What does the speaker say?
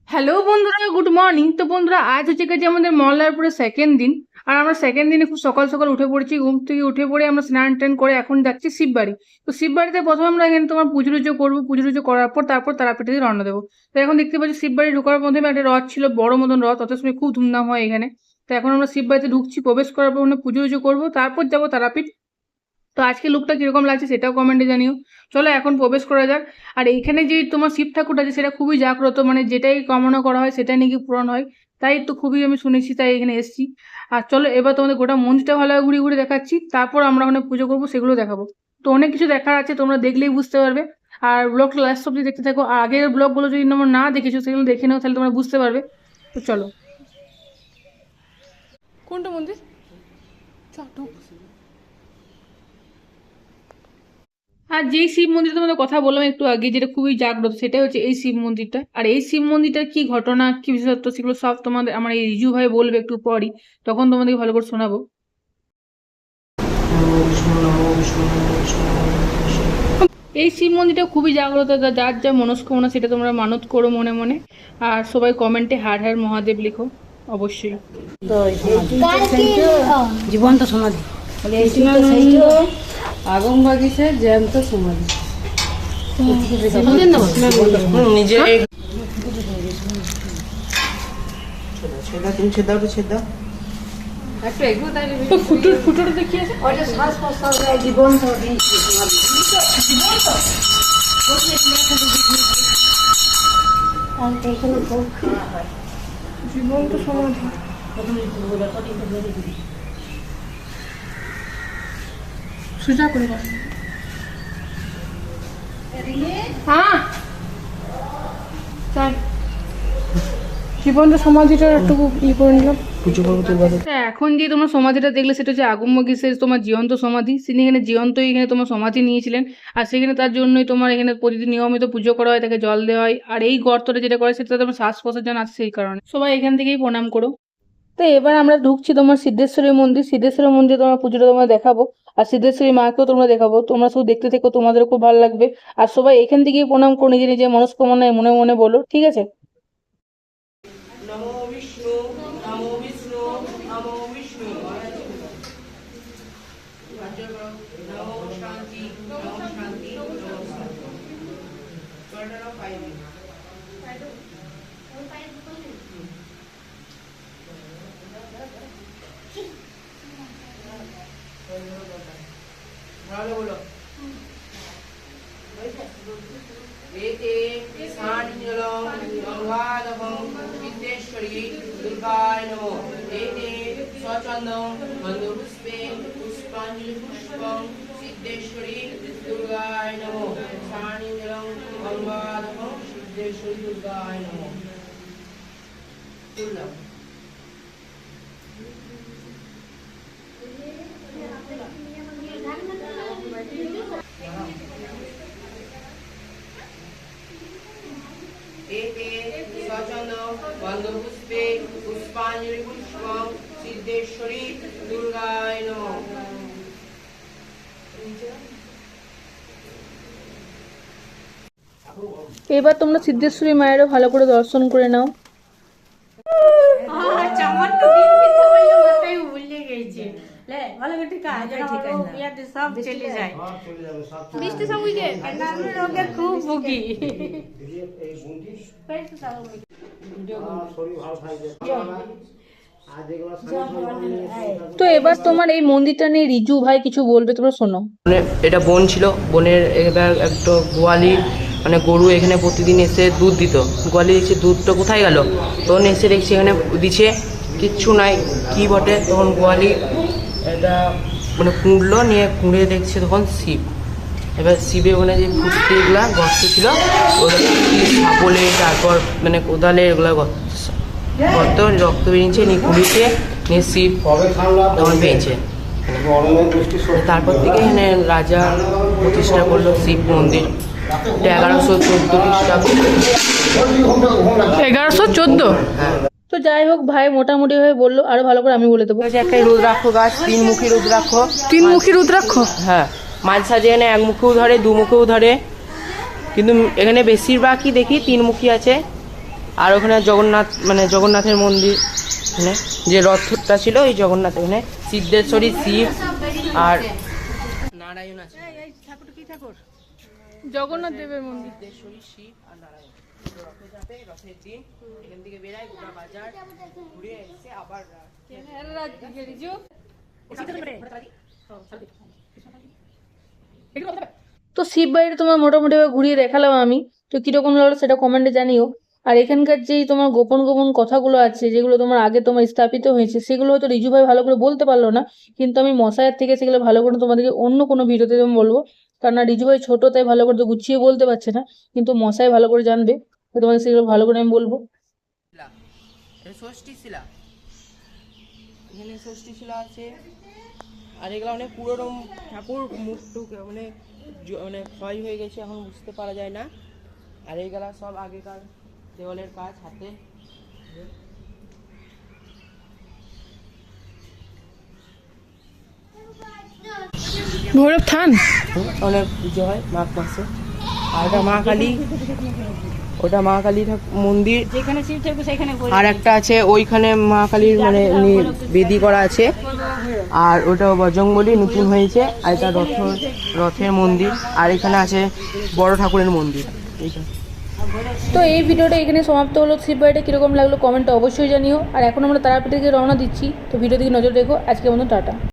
Hello বন্ধুরা, good morning. তো বন্ধুরা, আজ হচ্ছে গেছে আমাদের মল্লারপুরের সেকেন্ড দিন। আর আমরা সেকেন্ড দিনে খুব সকাল সকাল উঠে পড়েছি। ঘুম থেকে উঠে পড়ে আমরা স্নান টান করে এখন যাচ্ছি শিববাড়ি। তো শিববাড়িতে প্রথমে আমরা এখানে তোমার পুজো টুজো করবো। পুজো টুজো করার পর তারপর তারাপীঠে দিয়ে রওনা দেবো। তো এখন দেখতে পাচ্ছি শিববাড়ি ঢোকার মধ্যে একটা রথ ছিল, বড় মতন রথ, অত সময় খুব ধুমধাম হয় এখানে। তো এখন আমরা শিববাড়িতে ঢুকছি, প্রবেশ করার পর ওখানে পুজো টুজো করবো, তারপর যাবো তারাপীঠ। তো আজকে লুকটা কিরকম লাগছে সেটাও কমেন্টে জানিও। চলো এখন প্রবেশ করা যাক। আর এইখানে যে তোমার শিব ঠাকুরটা আছে সেটা খুবই জাগ্রত, মানে যেটাই কামনা করা হয় সেটাই নাকি পূরণ হয়। তাই তো খুবই আমি শুনেছি, তাই এখানে এসেছি। আর চলো এবার তোমাদের গোটা মন্দিরটা ভালোভাবে ঘুরে ঘুরে দেখাচ্ছি, তারপর আমরা ওখানে পুজো করবো, সেগুলো দেখাবো। তো অনেক কিছু দেখার আছে, তোমরা দেখলেই বুঝতে পারবে। আর ব্লগটা লাস্ট অব্দি দেখতে থাকো। আর আগের ব্লগগুলো যদি তোমরা না দেখেছো সেগুলো দেখে নাও, তাহলে তোমরা বুঝতে পারবে। তো চলো। কোনটা মন্দির? আর যেই শিব মন্দির তোমাদের কথা বললাম একটু আগে, যেটা খুবই জাগ্রত, সেটাই হচ্ছে এই শিব মন্দিরটা। আর এই শিব মন্দিরটার কি ঘটনা, কি বিশেষত্ব, সেগুলো সব তোমাদের আমার এই রিজু ভাই বলবে একটু পরই, তখন তোমাদেরকে ভালো করে শোনাবো। এই শিব মন্দিরটা খুবই জাগ্রত, যার যা মনস্কামনা সেটা তোমরা মানত করো মনে মনে। আর সবাই কমেন্টে হার হার মহাদেব লিখো অবশ্যই। জীবন্ত সমাধি আগুন বাগিছে জ্যান্ত সমাধি নিজে ফুটোটা দেখি আছে শ্বাস প্রশ্বাস জীবন্ত জীবন্ত সমাধি। সোজা করে বসো। হ্যাঁ তাই জীবন্ত সমাধিটা একটু ই করে নিলাম। এখন যে তোমার সমাধিটা দেখলে সেটা হচ্ছে আগমগীশের তোমার জীবন্ত সমাধি। তিনি এখানে জীবন্তই এখানে তোমার সমাধি নিয়েছিলেন। আর সেখানে তার জন্যই তোমার এখানে প্রতিদিন নিয়মিত পুজো করা হয়, তাকে জল দেওয়া হয়। আর এই গর্তটা যেটা করে সেটা তোমার শ্বাস প্রশ্বাস আছে, সেই কারণে সবাই এখান থেকেই প্রণাম করো। তো এবার আমরা ঢুকছি তোমার সিদ্ধেশ্বরী মন্দির। সিদ্ধেশ্বরী মন্দিরে তোমার পুজোটা তোমার দেখাবো। আর সিদ্ধেশ্বরী মাকেও তোমরা দেখাবো। তোমরা শুধু দেখতে থেকো, তোমাদের খুব ভালো লাগবে। আর সবাই এখান থেকেই প্রণাম করো, নিজে নিজে মনস্কামনা মনে মনে বলো, ঠিক আছে? নমো বিষ্ণু, নমো বিষ্ণু, নমো বিষ্ণু। নমো শান্তি, নমো শান্তি, নমো শান্তি। চলটা পাইবি। ভালো বলো। एते सानिजलं गंगाधवं विद्येश्वरी दुर्गाय नमो। एते स्वचन्दं गन्धपुष्पे पुष्पाञ्जलिपुष्पं सिद्धेश्वरी दुर्गाय नमो। सानिजलं गंगाधवं सिद्धेश्वरी दुर्गाय नमो। एते स्वचन्दं गन्धपुष्पे पुष्पाञ्जलिपुष्पं सिद्धेश्वरी दुर्गाय नमो। এবার তোমরা সিদ্ধেশ্বরী মায়েরও ভালো করে দর্শন করে নাও। তো এবার তোমার এই মন্দিরটা নিয়ে রিজু ভাই কিছু বলবে, তোমরা শোনো। এটা বন ছিল, বনের এবার একটা গোয়ালি মানে গরু এখানে প্রতিদিন এসে দুধ দিত। গোয়ালি দেখছে দুধটা কোথায় গেল, তখন এসে দেখছি এখানে দিচ্ছে কিচ্ছু নাই, কি বটে। তখন গোয়ালি এটা মানে কুঁড়লো, নিয়ে কুঁড়ে দেখছে তখন শিব। এবার শিবে মানে যে ফুটকিগুলা গর্ত ছিল ওগুলো সাপলে, তারপর মানে কোদালে এগুলো গর্ত রক্ত বেরিয়েছে, নিয়ে কুড়িতে নিয়ে শিব তখন পেয়েছে। তারপর থেকে এখানে রাজা প্রতিষ্ঠা করলো শিব মন্দির। 1114 খ্রিস্টাব্দে। 1114? হ্যাঁ। তো যাই হোক, ভাই মোটামুটি ভাবে বললো, আরো ভালো করে আমি বলে দেবো। একটা রুদ্রাক্ষ গাছ, 3 মুখী রুদ্রাক্ষ। 3 মুখী রুদ্রাক্ষ? হ্যাঁ, মাঝ সাজে এখানে 1 মুখেও ধরে, 2 মুখেও ধরে, কিন্তু এখানে বেশিরভাগই দেখি 3 মুখী আছে। আর ওখানে জগন্নাথ মানে জগন্নাথের মন্দির, মানে যে রথটা ছিল এই জগন্নাথ, এখানে সিদ্ধেশ্বরী শিব আর নারায়ণ আছে। জগন্নাথ দেবের মন্দির। সিদ্ধেশ্বরী শিব আর নারায়ণ রথে যাবে, রথের দিন এখান থেকে বেরায় গোটা বাজার ঘুরে এসে আবার তো শিব বাড়িটা তোমার মোটামুটি ঘুরিয়ে দেখালাম আমি, তো কিরকম লাগলো সেটা কমেন্টে জানিও। আর এখানকার যেই তোমার গোপন গোপন কথাগুলো আছে যেগুলো তোমার আগে তোমার স্থাপিত হয়েছে সেগুলো হয়তো রিজু ভাই ভালো করে বলতে পারলো না, কিন্তু আমি মশাইয়ের থেকে সেগুলো ভালো করে তোমাদেরকে অন্য কোনো ভিডিওতে আমি বলবো। কারণ না রিজু ভাই ছোট তাই ভালো করে তো গুছিয়ে বলতে পারছে না, কিন্তু মশাই ভালো করে জানবে, তো তোমাকে সেগুলো ভালো করে আমি বলবো। ষষ্ঠী শিলা, এখানে ষষ্ঠী শিলা আছে। আর এগুলো অনেক পুরোনো ঠাকুর, মুখ টুক মানে মানে ক্ষয় হয়ে গেছে, এখন বুঝতে পারা যায় না। আর এইগুলা সব আগেকার দেওয়ালের কাজ হাতে। ভৈরব থান অনেক পুজো হয় মাঘ মাসে। আর ওটা মা কালী, ওটা মা কালী মন্দির। যেখানে শিব ঠাকুর সেখানে আর একটা আছে ওইখানে মা কালীর মানে বেদি করা আছে। আর ওটা বজরংবলী নতুন হয়েছে। আর এটা রথের মন্দির। আর এখানে আছে বড় ঠাকুরের মন্দির এইখানে। তো এই ভিডিওটা এখানে সমাপ্ত হলো। শিব বাড়িটা কীরকম লাগলো কমেন্টে অবশ্যই জানিও। আর এখন আমরা তারাপীঠে থেকে রওনা দিচ্ছি, তো ভিডিও দিকে নজর রেখো। আজকের মতো টাটা।